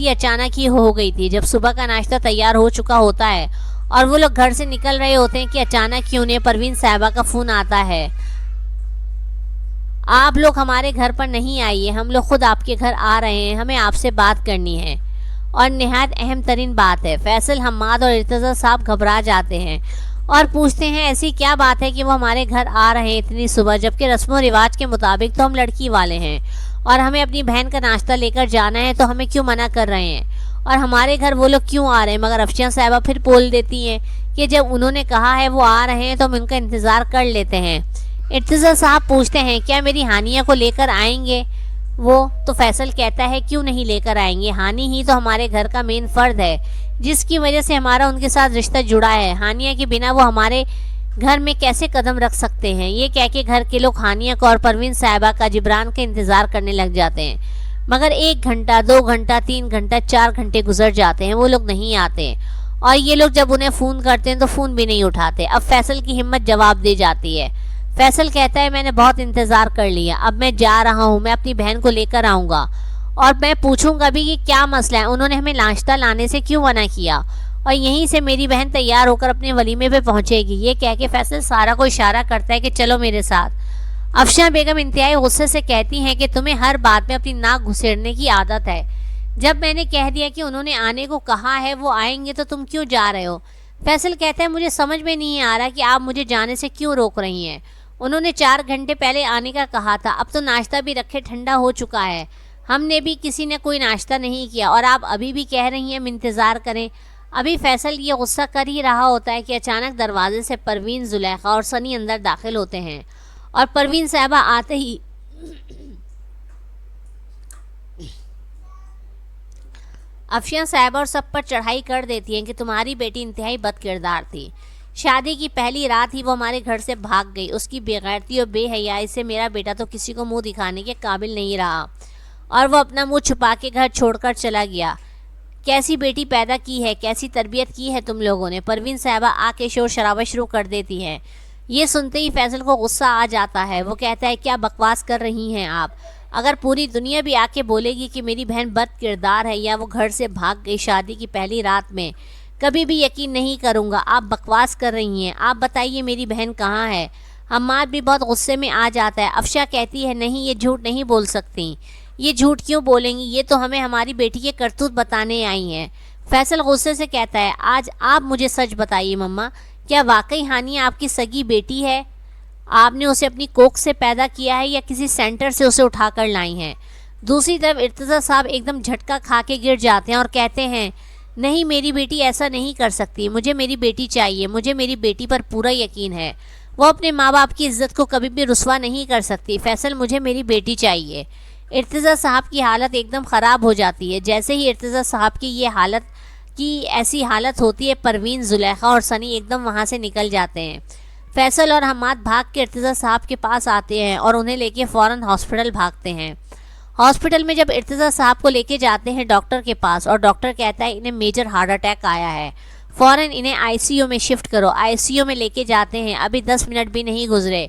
غلطی اچانک ہی ہو گئی تھی. جب صبح کا ناشتہ تیار ہو چکا ہوتا ہے اور وہ لوگ گھر سے نکل رہے ہوتے ہیں کہ اچانک ہی انہیں پروین صاحبہ کا فون آتا ہے. آپ لوگ ہمارے گھر پر نہیں آئیے, ہم لوگ خود آپ کے گھر آ رہے ہیں, ہمیں آپ سے بات کرنی ہے, اور نہایت اہم ترین بات ہے. فیصل, حماد اور ارتضیٰ صاحب گھبرا جاتے ہیں اور پوچھتے ہیں ایسی کیا بات ہے کہ وہ ہمارے گھر آ رہے ہیں اتنی صبح, جبکہ رسم و رواج کے مطابق تو ہم لڑکی والے ہیں اور ہمیں اپنی بہن کا ناشتہ لے کر جانا ہے, تو ہمیں کیوں منع کر رہے ہیں, اور ہمارے گھر وہ لوگ کیوں آ رہے ہیں. مگر افشاں صاحبہ پھر بول دیتی ہیں کہ جب انہوں نے کہا ہے وہ آ رہے ہیں تو ہم ان کا انتظار کر لیتے ہیں. ارتضیٰ صاحب پوچھتے ہیں کیا میری ہانیہ کو لے کر آئیں گے وہ, تو فیصل کہتا ہے کیوں نہیں لے کر آئیں گے, ہانی ہی تو ہمارے گھر کا مین فرد ہے جس کی وجہ سے ہمارا ان کے ساتھ رشتہ جڑا ہے. ہانیہ کے بنا وہ ہمارے گھر میں کیسے قدم رکھ سکتے ہیں. یہ کہہ کے گھر کے لوگ ہانیہ کو اور پروین صاحبہ کا جبران کا انتظار کرنے لگ جاتے ہیں. مگر 1 گھنٹہ 2 گھنٹہ 3 گھنٹہ 4 گھنٹے گزر جاتے ہیں, وہ لوگ نہیں آتے, اور یہ لوگ جب انہیں فون کرتے ہیں تو فون بھی نہیں اٹھاتے. اب فیصل کی ہمت جواب دے جاتی ہے. فیصل کہتا ہے میں نے بہت انتظار کر لیا, اب میں جا رہا ہوں, میں اپنی بہن کو لے کر آؤں گا اور میں پوچھوں گا بھی کہ کیا مسئلہ ہے, انہوں نے ہمیں ناشتہ لانے سے کیوں منع کیا, اور یہیں سے میری بہن تیار ہو کر اپنے ولیمے پہ پہنچے گی. یہ کہہ کے فیصل سارا کو اشارہ کرتا ہے کہ چلو میرے ساتھ. افشاں بیگم انتہائی غصے سے کہتی ہیں کہ تمہیں ہر بات میں اپنی ناک گھسیڑنے کی عادت ہے. جب میں نے کہہ دیا کہ انہوں نے آنے کو کہا ہے, وہ آئیں گے, تو تم کیوں جا رہے ہو. فیصل کہتا ہے مجھے سمجھ میں نہیں آ رہا کہ آپ مجھے جانے سے کیوں روک رہی ہیں. انہوں نے 4 گھنٹے پہلے آنے کا کہا تھا, اب تو ناشتہ بھی رکھے ٹھنڈا ہو چکا ہے, ہم نے بھی کسی نے کوئی ناشتہ نہیں کیا, اور آپ ابھی بھی کہہ رہی ہیں ہم انتظار کریں. ابھی فیصل یہ غصہ کر ہی رہا ہوتا ہے کہ اچانک دروازے سے پروین, زلیخا اور سنی اندر داخل ہوتے ہیں, اور پروین صاحبہ آتے ہی افشاں صاحبہ اور سب پر چڑھائی کر دیتی ہیں کہ تمہاری بیٹی انتہائی بد کردار تھی. شادی کی پہلی رات ہی وہ ہمارے گھر سے بھاگ گئی. اس کی بے غیرتی اور بے حیائی سے میرا بیٹا تو کسی کو منہ دکھانے کے قابل نہیں رہا, اور وہ اپنا منہ چھپا کے گھر چھوڑ کر چلا گیا. کیسی بیٹی پیدا کی ہے, کیسی تربیت کی ہے تم لوگوں نے. پروین صاحبہ آ کے شور شرابہ شروع کر دیتی ہیں. یہ سنتے ہی فیصل کو غصہ آ جاتا ہے. وہ کہتا ہے کیا بکواس کر رہی ہیں آپ, اگر پوری دنیا بھی آ کے بولے گی کہ میری بہن بد کردار ہے یا وہ گھر سے بھاگ گئی شادی کی پہلی رات میں, کبھی بھی یقین نہیں کروں گا. آپ بکواس کر رہی ہیں, آپ بتائیے میری بہن کہاں ہے. حماد بھی بہت غصے میں آ جاتا ہے. افشا کہتی ہے نہیں, یہ جھوٹ نہیں بول سکتی, یہ جھوٹ کیوں بولیں گی, یہ تو ہمیں ہماری بیٹی کے کرتوت بتانے آئی ہیں. فیصل غصے سے کہتا ہے آج آپ مجھے سچ بتائیے مما, کیا واقعی ہانیہ آپ کی سگی بیٹی ہے, آپ نے اسے اپنی کوکھ سے پیدا کیا ہے یا کسی سینٹر سے اسے اٹھا کر لائی ہیں. دوسری طرف ارتضیٰ صاحب ایک دم جھٹکا کھا کے گر جاتے ہیں اور کہتے ہیں نہیں, میری بیٹی ایسا نہیں کر سکتی, مجھے میری بیٹی چاہیے, مجھے میری بیٹی پر پورا یقین ہے, وہ اپنے ماں باپ کی عزت کو کبھی بھی رسوا نہیں کر سکتی. فیصل مجھے میری بیٹی چاہیے. ارتضیٰ صاحب کی حالت ایک دم خراب ہو جاتی ہے. جیسے ہی ارتضیٰ صاحب کی یہ حالت کی ایسی حالت ہوتی ہے, پروین, زلیخا اور سنی ایک دم وہاں سے نکل جاتے ہیں. فیصل اور حماد بھاگ کے ارتضیٰ صاحب کے پاس آتے ہیں اور انہیں لے کے فوراً ہاسپٹل بھاگتے ہیں. ہاسپٹل میں جب ارتضیٰ صاحب کو لے کے جاتے ہیں ڈاکٹر کے پاس, اور ڈاکٹر کہتا ہے انہیں میجر ہارٹ اٹیک آیا ہے, فوراً انہیں آئی سی یو میں شفٹ کرو. آئی سی یو میں لے کے جاتے ہیں. ابھی 10 منٹ بھی نہیں گزرے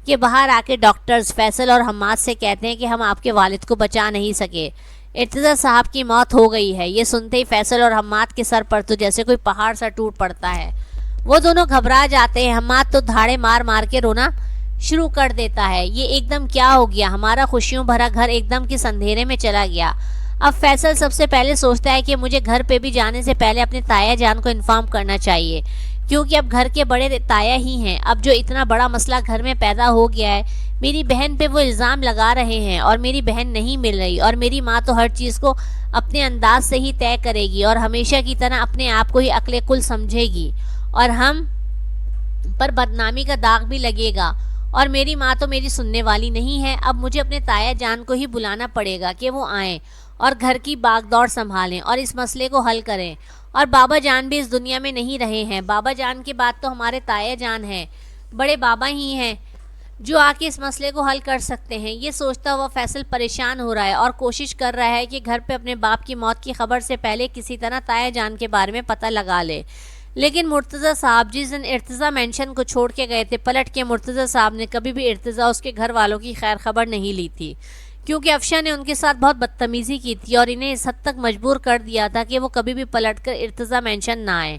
کہ باہر آ کے ڈاکٹرز فیصل اور حماد سے کہتے ہیں کہ ہم آپ کے والد کو بچا نہیں سکے, ارتضیٰ صاحب کی موت ہو گئی ہے. یہ سنتے ہی فیصل اور حماد کے سر پر تو جیسے کوئی پہاڑ سا ٹوٹ پڑتا ہے. وہ دونوں گھبرا جاتے ہیں. حماد تو دھاڑے مار مار کے رونا شروع کر دیتا ہے. یہ ایک دم کیا ہو گیا, ہمارا خوشیوں بھرا گھر ایک دم کس اندھیرے میں چلا گیا. اب فیصل سب سے پہلے سوچتا ہے کہ مجھے گھر پہ بھی جانے سے پہلے اپنے تایا جان کو انفارم کرنا چاہیے, کیونکہ اب گھر کے بڑے تایا ہی ہیں. اب جو اتنا بڑا مسئلہ گھر میں پیدا ہو گیا ہے, میری بہن پہ وہ الزام لگا رہے ہیں اور میری بہن نہیں مل رہی, اور میری ماں تو ہر چیز کو اپنے انداز سے ہی طے کرے گی اور ہمیشہ کی طرح اپنے آپ کو ہی عقل کل سمجھے گی, اور ہم پر بدنامی کا داغ بھی لگے گا, اور میری ماں تو میری سننے والی نہیں ہے. اب مجھے اپنے تایا جان کو ہی بلانا پڑے گا کہ وہ آئیں اور گھر کی باغ دوڑ سنبھالیں اور اس مسئلے کو حل کریں. اور بابا جان بھی اس دنیا میں نہیں رہے ہیں. بابا جان کے بعد تو ہمارے تایا جان ہیں, بڑے بابا ہی ہیں جو آ کے اس مسئلے کو حل کر سکتے ہیں. یہ سوچتا ہوا فیصل پریشان ہو رہا ہے اور کوشش کر رہا ہے کہ گھر پہ اپنے باپ کی موت کی خبر سے پہلے کسی طرح تایا جان کے بارے میں پتہ لگا لے. لیکن مرتضیٰ صاحب جس دن ارتضیٰ مینشن کو چھوڑ کے گئے تھے, پلٹ کے مرتضیٰ صاحب نے کبھی بھی ارتضیٰ اس کے گھر والوں کی خیر خبر نہیں لی تھی. کیونکہ افشاں نے ان کے ساتھ بہت بدتمیزی کی تھی اور انہیں اس حد تک مجبور کر دیا تھا کہ وہ کبھی بھی پلٹ کر ارتضیٰ مینشن نہ آئے۔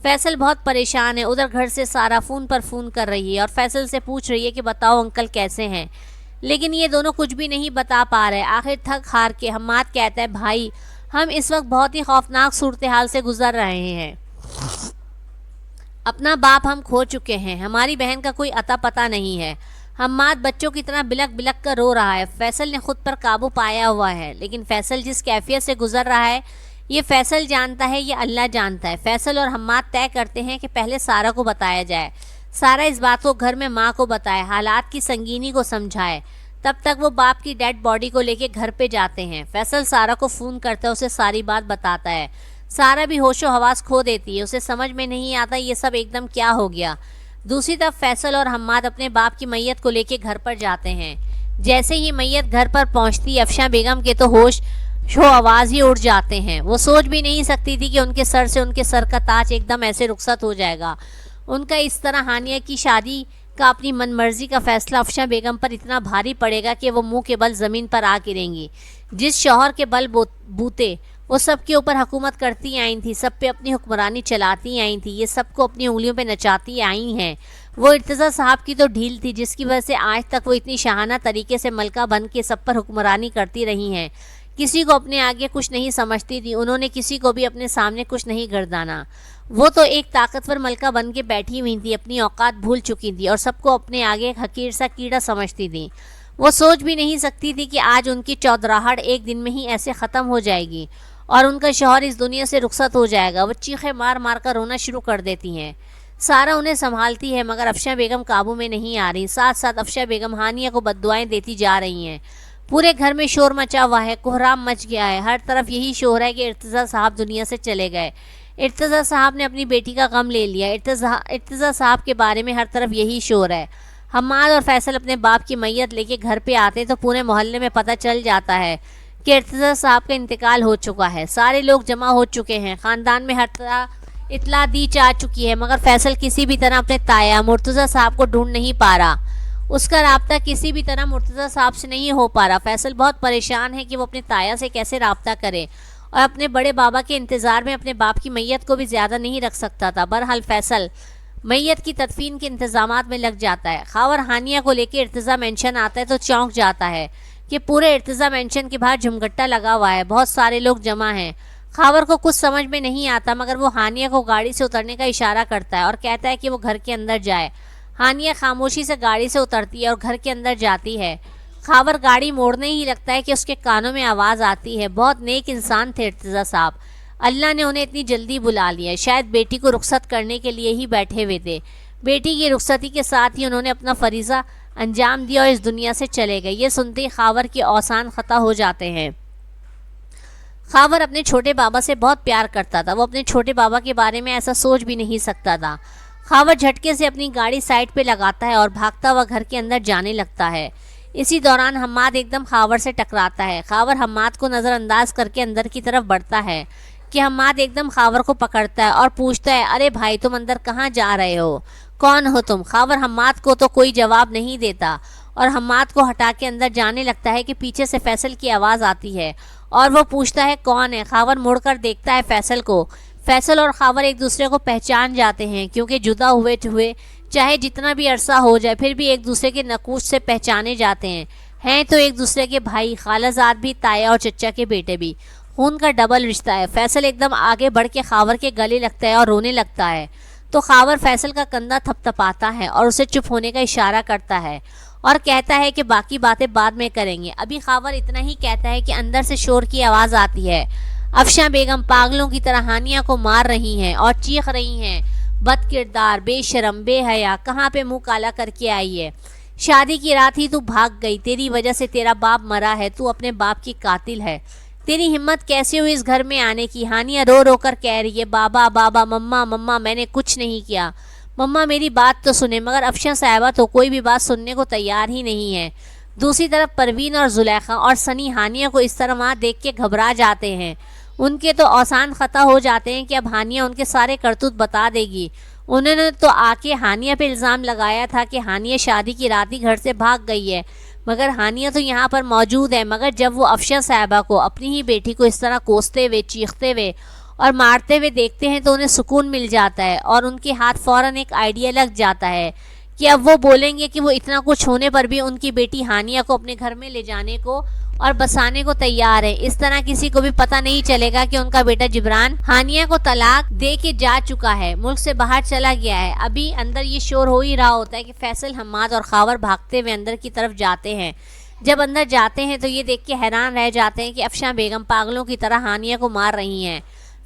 فیصل بہت پریشان ہے۔ ادھر گھر سے سارا فون پر فون کر رہی ہے اور فیصل سے پوچھ رہی ہے کہ بتاؤ انکل کیسے ہیں، لیکن یہ دونوں کچھ بھی نہیں بتا پا رہے۔ آخر تھک ہار کے حماد کہتا ہے بھائی ہم اس وقت بہت ہی خوفناک صورتحال سے گزر رہے ہیں، اپنا باپ ہم کھو چکے ہیں، ہماری بہن کا کوئی اتا پتہ نہیں ہے۔ حماد بچوں کی طرح بلک بلک کر رو رہا ہے۔ فیصل نے خود پر قابو پایا ہوا ہے، لیکن فیصل جس کیفیت سے گزر رہا ہے یہ فیصل جانتا ہے، یہ اللہ جانتا ہے۔ فیصل اور حماد طے کرتے ہیں کہ پہلے سارا کو بتایا جائے، سارا اس بات کو گھر میں ماں کو بتائے، حالات کی سنگینی کو سمجھائے۔ تب تک وہ باپ کی ڈیڈ باڈی کو لے کے گھر پہ جاتے ہیں۔ فیصل سارا کو فون کرتا ہے، اسے ساری بات بتاتا ہے۔ سارا بھی ہوش و حواس کھو دیتی ہے، اسے سمجھ میں نہیں آتا یہ سب ایک دم کیا ہو گیا۔ دوسری طرف فیصل اور حماد اپنے باپ کی میت کو لے کے گھر پر جاتے ہیں۔ جیسے ہی میت گھر پر پہنچتی افشاں بیگم کے تو ہوش و آواز ہی اڑ جاتے ہیں۔ وہ سوچ بھی نہیں سکتی تھی کہ ان کے سر سے ان کے سر کا تاج ایک دم ایسے رخصت ہو جائے گا۔ ان کا اس طرح ہانیہ کی شادی کا اپنی من مرضی کا فیصلہ افشاں بیگم پر اتنا بھاری پڑے گا کہ وہ منہ کے بل زمین پر آ گریں گی۔ جس شوہر کے بل بوتے وہ سب کے اوپر حکومت کرتی آئی تھی، سب پہ اپنی حکمرانی چلاتی آئی تھی، یہ سب کو اپنی انگلیوں پہ نچاتی آئی ہیں۔ وہ ارتضیٰ صاحب کی تو ڈھیل تھی جس کی وجہ سے آج تک وہ اتنی شاہانہ طریقے سے ملکہ بن کے سب پر حکمرانی کرتی رہی ہیں۔ کسی کو اپنے آگے کچھ نہیں سمجھتی تھی، انہوں نے کسی کو بھی اپنے سامنے کچھ نہیں گردانا۔ وہ تو ایک طاقتور ملکہ بن کے بیٹھی ہوئی تھی، اپنی اوقات بھول چکی تھی اور سب کو اپنے آگے ایک حقیر سا کیڑا سمجھتی تھی۔ وہ سوچ بھی نہیں سکتی تھی کہ آج ان کی چودراہٹ ایک دن میں ہی ایسے ختم ہو جائے گی اور ان کا شوہر اس دنیا سے رخصت ہو جائے گا۔ وہ چیخیں مار مار کر رونا شروع کر دیتی ہیں۔ سارا انہیں سنبھالتی ہے مگر افشاں بیگم قابو میں نہیں آ رہی۔ ساتھ ساتھ افشاں بیگم ہانیہ کو بددعائیں دیتی جا رہی ہیں۔ پورے گھر میں شور مچا ہوا ہے، کوہرام مچ گیا ہے، ہر طرف یہی شور ہے کہ ارتضیٰ صاحب دنیا سے چلے گئے، ارتضیٰ صاحب نے اپنی بیٹی کا غم لے لیا۔ ارتضیٰ صاحب کے بارے میں ہر طرف یہی شور ہے۔ حماد اور فیصل اپنے باپ کی میت لے کے گھر پہ آتے تو پورے محلے میں پتہ چل جاتا ہے کہ ارتضیٰ صاحب کا انتقال ہو چکا ہے۔ سارے لوگ جمع ہو چکے ہیں، خاندان میں ہر طرح اطلاع دی جا چکی ہے، مگر فیصل کسی بھی طرح اپنے تایا مرتضیٰ صاحب کو ڈھونڈ نہیں پا رہا۔ اس کا رابطہ کسی بھی طرح مرتضیٰ صاحب سے نہیں ہو پا رہا۔ فیصل بہت پریشان ہے کہ وہ اپنے تایا سے کیسے رابطہ کرے اور اپنے بڑے بابا کے انتظار میں اپنے باپ کی میت کو بھی زیادہ نہیں رکھ سکتا تھا۔ بہرحال فیصل میت کی تدفین کے انتظامات میں لگ جاتا ہے۔ خاور ہانیہ کو لے کے ارتضیٰ مینشن آتا ہے تو چونک جاتا ہے کہ پورے ارتضیٰ مینشن کے باہر جھمگٹا لگا ہوا ہے، بہت سارے لوگ جمع ہیں۔ خاور کو کچھ سمجھ میں نہیں آتا مگر وہ ہانیہ کو گاڑی سے اترنے کا اشارہ کرتا ہے اور کہتا ہے کہ وہ گھر کے اندر جائے۔ ہانیہ خاموشی سے گاڑی سے اترتی ہے اور گھر کے اندر جاتی ہے۔ خاور گاڑی موڑنے ہی لگتا ہے کہ اس کے کانوں میں آواز آتی ہے، بہت نیک انسان تھے ارتضیٰ صاحب، اللہ نے انہیں اتنی جلدی بلا لیا، شاید بیٹی کو رخصت کرنے کے لیے ہی بیٹھے ہوئے تھے۔ بیٹی کی رخصتی کے ساتھ ہی انہوں نے اپنا فریضہ انجام دیا اور اس دنیا سے چلے گئے۔ یہ سنتے ہی خاور کے اوسان خطا ہو جاتے ہیں۔ خاور اپنے چھوٹے بابا سے بہت پیار کرتا تھا، وہ اپنے چھوٹے بابا کے بارے میں ایسا سوچ بھی نہیں سکتا تھا۔ خاور جھٹکے سے اپنی گاڑی سائڈ پہ لگاتا ہے اور بھاگتا ہوا گھر کے اندر جانے لگتا ہے۔ اسی دوران حماد ایک دم خاور سے ٹکراتا ہے۔ خاور حماد کو نظر انداز کر کے اندر کی طرف بڑھتا ہے کہ حماد ایک دم خاور کو پکڑتا ہے اور پوچھتا ہے ارے بھائی تم اندر کہاں جا رہے ہو، کون ہو تم؟ خاور حماد کو تو کوئی جواب نہیں دیتا اور حماد کو ہٹا کے اندر جانے لگتا ہے کہ پیچھے سے فیصل کی آواز آتی ہے اور وہ پوچھتا ہے کون ہے؟ خاور مڑ کر دیکھتا ہے فیصل کو۔ فیصل اور خاور ایک دوسرے کو پہچان جاتے ہیں کیونکہ جدا ہوئے چاہے جتنا بھی عرصہ ہو جائے پھر بھی ایک دوسرے کے نقوش سے پہچانے جاتے ہیں تو ایک دوسرے کے بھائی، خالہ زاد بھی، تایا اور چچا کے بیٹے بھی، خون کا ڈبل رشتہ ہے۔ فیصل ایک دم آگے بڑھ کے خاور کے گلے لگتا ہے اور رونے لگتا ہے تو خاور فیصل کا کندھا تھپ تھپاتا ہے اور اسے چپ ہونے کا اشارہ کرتا ہے اور کہتا ہے کہ باقی باتیں بعد میں کریں گے۔ ابھی خاور اتنا ہی کہتا ہے کہ اندر سے شور کی آواز آتی ہے۔ افشاں بیگم پاگلوں کی طرح ہانیہ کو مار رہی ہیں اور چیخ رہی ہیں بد کردار، بے شرم، بے حیا، کہاں پہ منہ کالا کر کے آئی ہے؟ شادی کی رات ہی تو بھاگ گئی، تیری وجہ سے تیرا باپ مرا ہے، تو اپنے باپ کی قاتل ہے، تیری ہمت کیسے ہوئی اس گھر میں آنے کی؟ ہانیہ رو رو کر کہہ رہی ہے بابا بابا، مما مما، میں نے کچھ نہیں کیا، مما میری بات تو سنیں۔ مگر افشاں صاحبہ تو کوئی بھی بات سننے کو تیار ہی نہیں ہے۔ دوسری طرف پروین اور زلیخا اور سنی ہانیہ کو اس طرح وہاں دیکھ کے گھبرا جاتے ہیں، ان کے تو اوسان خطا ہو جاتے ہیں کہ اب ہانیہ ان کے سارے کرتوت بتا دے گی۔ انہوں نے تو آ کے ہانیہ پہ الزام لگایا تھا کہ ہانیہ شادی کی رات ہی گھر سے بھاگ گئی ہے، مگر ہانیہ تو یہاں پر موجود ہے۔ مگر جب وہ افشاں صاحبہ کو اپنی ہی بیٹی کو اس طرح کوستے ہوئے، چیختے ہوئے اور مارتے ہوئے دیکھتے ہیں تو انہیں سکون مل جاتا ہے اور ان کے ہاتھ فوراً ایک آئیڈیا لگ جاتا ہے کہ اب وہ بولیں گے کہ وہ اتنا کچھ ہونے پر بھی ان کی بیٹی ہانیہ کو اپنے گھر میں لے جانے کو اور بسانے کو تیار ہے۔ اس طرح کسی کو بھی پتہ نہیں چلے گا کہ ان کا بیٹا جبران ہانیہ کو طلاق دے کے جا چکا ہے، ملک سے باہر چلا گیا ہے۔ ابھی اندر یہ شور ہو ہی رہا ہوتا ہے کہ فیصل، حماد اور خاور بھاگتے ہوئے اندر کی طرف جاتے ہیں۔ جب اندر جاتے ہیں تو یہ دیکھ کے حیران رہ جاتے ہیں کہ افشاں بیگم پاگلوں کی طرح ہانیہ کو مار رہی ہیں۔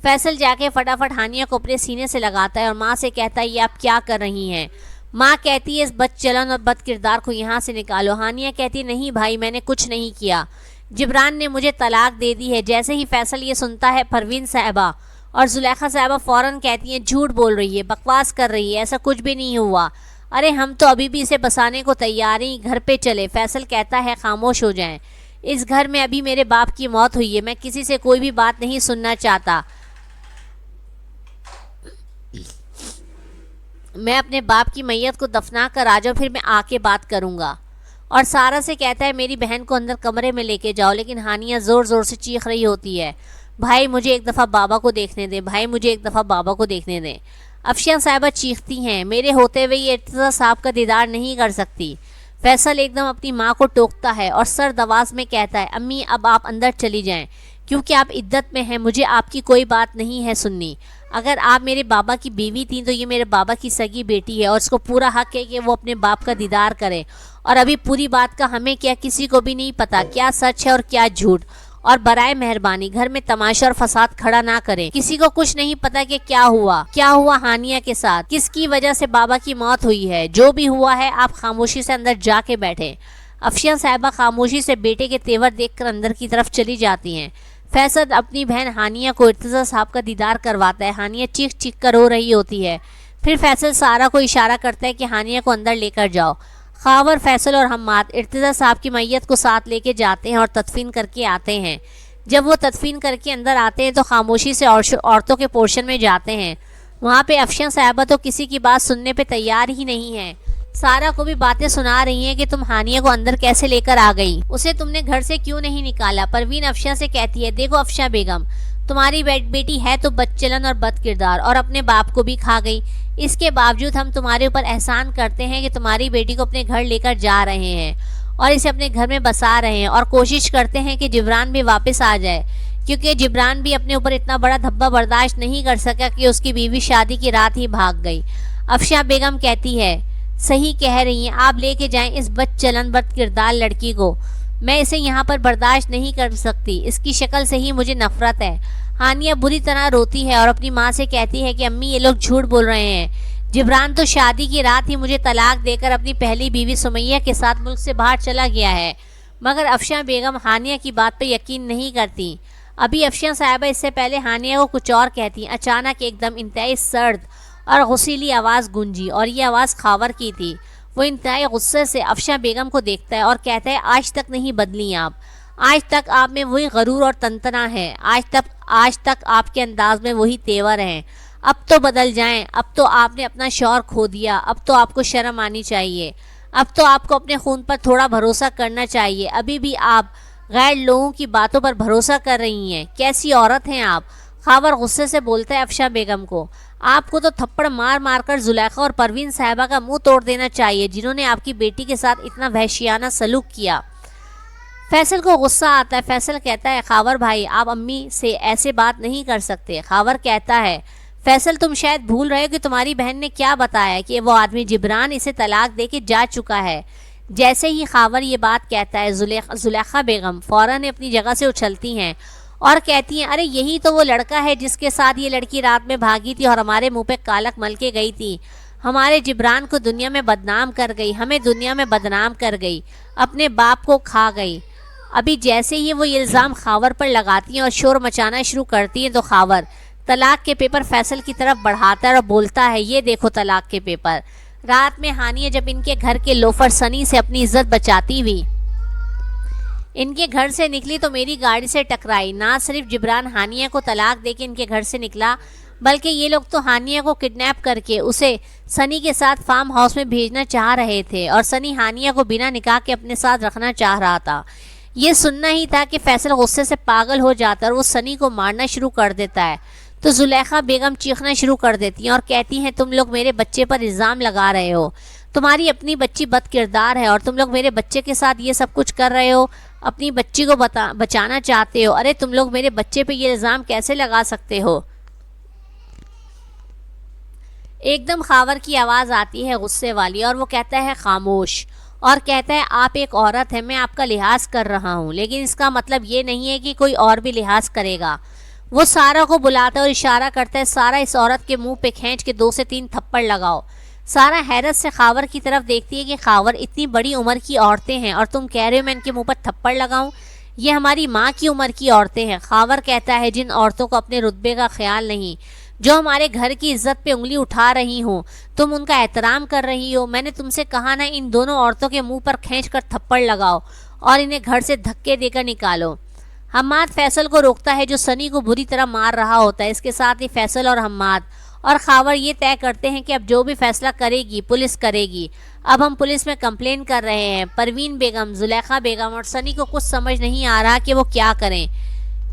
فیصل جا کے فٹافٹ ہانیہ کو اپنے سینے سے لگاتا ہے اور ماں سے کہتا ہے، یہ آپ کیا کر رہی ہیں؟ ماں کہتی ہے، اس بد چلن اور بد کردار کو یہاں سے نکالو۔ ہانیہ کہتی ہے، نہیں بھائی، میں نے کچھ نہیں کیا، جبران نے مجھے طلاق دے دی ہے۔ جیسے ہی فیصل یہ سنتا ہے، پروین صاحبہ اور زلیخا صاحبہ فوراً کہتی ہیں، جھوٹ بول رہی ہے، بکواس کر رہی ہے، ایسا کچھ بھی نہیں ہوا، ارے ہم تو ابھی بھی اسے بسانے کو تیار ہیں، گھر پہ چلے۔ فیصل کہتا ہے، خاموش ہو جائیں، اس گھر میں ابھی میرے باپ کی موت ہوئی ہے، میں کسی سے کوئی بھی بات نہیں سننا چاہتا، میں اپنے باپ کی میت کو دفنا کر آ جاؤ، پھر میں آ کے بات کروں گا۔ اور سارا سے کہتا ہے، میری بہن کو اندر کمرے میں لے کے جاؤ، لیکن ہانیہ زور زور سے چیخ رہی ہوتی ہے، بھائی مجھے ایک دفعہ بابا کو دیکھنے دیں، بھائی مجھے ایک دفعہ بابا کو دیکھنے دیں۔ افشاں صاحبہ چیختی ہیں، میرے ہوتے ہوئے یہ ارتضیٰ صاحب کا دیدار نہیں کر سکتی۔ فیصل ایک دم اپنی ماں کو ٹوکتا ہے اور سرد آواز میں کہتا ہے، امی اب آپ اندر چلی جائیں، کیونکہ آپ عدت میں ہیں، مجھے آپ کی کوئی بات نہیں ہے سننی۔ اگر آپ میرے بابا کی بیوی تھیں تو یہ میرے بابا کی سگی بیٹی ہے اور اس کو پورا حق ہے کہ وہ اپنے باپ کا دیدار کرے، اور ابھی پوری بات کا ہمیں کیا کسی کو بھی نہیں پتا، کیا سچ ہے اور کیا جھوٹ، اور برائے مہربانی گھر میں تماشا اور فساد کھڑا نہ کریں، کسی کو کچھ نہیں پتا کہ کیا ہوا ہانیہ کے ساتھ، کس کی وجہ سے بابا کی موت ہوئی ہے، جو بھی ہوا ہے آپ خاموشی سے اندر جا کے بیٹھے۔ افشاں صاحبہ خاموشی سے بیٹے کے تیور دیکھ کر اندر کی طرف چلی جاتی ہیں۔ فیصل اپنی بہن ہانیہ کو ارتضیٰ صاحب کا دیدار کرواتا ہے۔ ہانیہ چیخ چیخ کر رو رہی ہوتی ہے۔ پھر فیصل سارا کو اشارہ کرتا ہے کہ ہانیہ کو اندر لے کر جاؤ۔ خاور، فیصل اور حماد ارتضیٰ صاحب کی میت کو ساتھ لے کے جاتے ہیں اور تدفین کر کے آتے ہیں۔ جب وہ تدفین کر کے اندر آتے ہیں تو خاموشی سے عورتوں کے پورشن میں جاتے ہیں۔ وہاں پہ افشاں صاحبہ تو کسی کی بات سننے پہ تیار ہی نہیں ہے، سارا کو بھی باتیں سنا رہی ہیں کہ تم ہانیہ کو اندر کیسے لے کر آ گئی، اسے تم نے گھر سے کیوں نہیں نکالا۔ پروین افشاں سے کہتی ہے، دیکھو افشاں بیگم، تمہاری بیٹی ہے تو بد چلن اور بد کردار، اور اپنے باپ کو بھی کھا گئی، اس کے باوجود ہم تمہارے اوپر احسان کرتے ہیں کہ تمہاری بیٹی کو اپنے گھر لے کر جا رہے ہیں اور اسے اپنے گھر میں بسا رہے ہیں، اور کوشش کرتے ہیں کہ جبران بھی واپس آ جائے، کیونکہ جبران بھی اپنے اوپر اتنا بڑا دھبا برداشت نہیں کر سکا کہ اس کی بیوی شادی کی رات ہی بھاگ گئی۔ افشاں بیگم کہتی ہے، صحیح کہہ رہی ہیں، آپ لے کے جائیں اس بد چلن بد کردار لڑکی کو، میں اسے یہاں پر برداشت نہیں کر سکتی، اس کی شکل سے ہی مجھے نفرت ہے۔ ہانیہ بری طرح روتی ہے اور اپنی ماں سے کہتی ہے کہ امی یہ لوگ جھوٹ بول رہے ہیں، جبران تو شادی کی رات ہی مجھے طلاق دے کر اپنی پہلی بیوی سمیہ کے ساتھ ملک سے باہر چلا گیا ہے۔ مگر افشاں بیگم ہانیہ کی بات پہ یقین نہیں کرتی۔ ابھی افشاں صاحبہ اس سے پہلے ہانیہ کو کچھ اور کہتی، اچانک ایک دم انتہائی سرد اور غصیلی آواز گونجی، اور یہ آواز خاور کی تھی۔ وہ انتہائی غصے سے افشاں بیگم کو دیکھتا ہے اور کہتا ہے، آج تک نہیں بدلی آپ، آج تک آپ میں وہی غرور اور تنتنا ہے، آج تک آپ کے انداز میں وہی تیور ہیں، اب تو بدل جائیں، اب تو آپ نے اپنا شوہر کھو دیا، اب تو آپ کو شرم آنی چاہیے، اب تو آپ کو اپنے خون پر تھوڑا بھروسہ کرنا چاہیے، ابھی بھی آپ غیر لوگوں کی باتوں پر بھروسہ کر رہی ہیں، کیسی عورت ہیں آپ۔ خاور غصے سے بولتا ہے افشاں بیگم کو، آپ کو تو تھپڑ مار مار کر زلیخا اور پروین صاحبہ کا منہ توڑ دینا چاہیے، جنہوں نے آپ کی بیٹی کے ساتھ اتنا وحشیانہ سلوک کیا۔ فیصل کو غصہ آتا ہے۔ فیصل کہتا ہے، خاور بھائی آپ امی سے ایسے بات نہیں کر سکتے۔ خاور کہتا ہے، فیصل تم شاید بھول رہے ہو کہ تمہاری بہن نے کیا بتایا کہ وہ آدمی جبران اسے طلاق دے کے جا چکا ہے۔ جیسے ہی خاور یہ بات کہتا ہے، زلیخا بیگم فوراً اپنی جگہ سے اچھلتی ہیں اور کہتی ہیں، ارے یہی تو وہ لڑکا ہے جس کے ساتھ یہ لڑکی رات میں بھاگی تھی اور ہمارے منہ پہ کالک مل کے گئی تھی، ہمارے جبران کو دنیا میں بدنام کر گئی، ہمیں دنیا میں بدنام کر گئی، اپنے باپ کو کھا گئی۔ ابھی جیسے ہی وہ الزام خاور پر لگاتی ہیں اور شور مچانا شروع کرتی ہیں تو خاور طلاق کے پیپر فیصل کی طرف بڑھاتا ہے اور بولتا ہے، یہ دیکھو طلاق کے پیپر۔ رات میں ہانیہ جب ان کے گھر کے لوفر سنی سے اپنی عزت بچاتی ہوئی ان کے گھر سے نکلی تو میری گاڑی سے ٹکرائی، نہ صرف جبران ہانیہ کو طلاق دے کے ان کے گھر سے نکلا بلکہ یہ لوگ تو ہانیہ کو کڈنیپ کر کے اسے سنی کے ساتھ فارم ہاؤس میں بھیجنا چاہ رہے تھے اور سنی ہانیہ کو بنا نکاح کے اپنے ساتھ رکھنا چاہ رہا تھا۔ یہ سننا ہی تھا کہ فیصل غصے سے پاگل ہو جاتا ہے اور وہ سنی کو مارنا شروع کر دیتا ہے تو زلیخا بیگم چیخنا شروع کر دیتی ہیں اور کہتی ہیں تم لوگ میرے بچے پر الزام لگا رہے ہو، تمہاری اپنی بچی بد کردار ہے اور تم لوگ میرے بچے کے ساتھ یہ سب کچھ کر رہے ہو، اپنی بچی کو بچانا چاہتے ہو، ارے تم لوگ میرے بچے پہ یہ الزام کیسے لگا سکتے ہو؟ ایک دم خاور کی آواز آتی ہے غصے والی اور وہ کہتا ہے خاموش، اور کہتا ہے آپ ایک عورت ہے، میں آپ کا لحاظ کر رہا ہوں لیکن اس کا مطلب یہ نہیں ہے کہ کوئی اور بھی لحاظ کرے گا۔ وہ سارا کو بلاتا ہے اور اشارہ کرتا ہے سارا اس عورت کے منہ پہ کھینچ کے 2 سے 3 تھپڑ لگاؤ۔ سارا حیرت سے خاور کی طرف دیکھتی ہے کہ خاور اتنی بڑی عمر کی عورتیں ہیں اور تم کہہ رہے ہو میں ان کے منہ پر تھپڑ لگاؤں؟ یہ ہماری ماں کی عمر کی عورتیں ہیں۔ خاور کہتا ہے جن عورتوں کو اپنے رتبے کا خیال نہیں، جو ہمارے گھر کی عزت پہ انگلی اٹھا رہی ہوں، تم ان کا احترام کر رہی ہو۔ میں نے تم سے کہا نا ان دونوں عورتوں کے منہ پر کھینچ کر تھپڑ لگاؤ اور انہیں گھر سے دھکے دے کر نکالو۔ حماد فیصل کو روکتا ہے جو سنی کو بری طرح مار رہا ہوتا ہے۔ اس کے ساتھ ہی فیصل اور حماد اور خاور یہ طے کرتے ہیں کہ اب جو بھی فیصلہ کرے گی پولیس کرے گی۔ اب ہم پولیس میں کمپلین کر رہے ہیں۔ پروین بیگم، زلیخا بیگم اور سنی کو کچھ سمجھ نہیں آ رہا کہ وہ کیا کریں،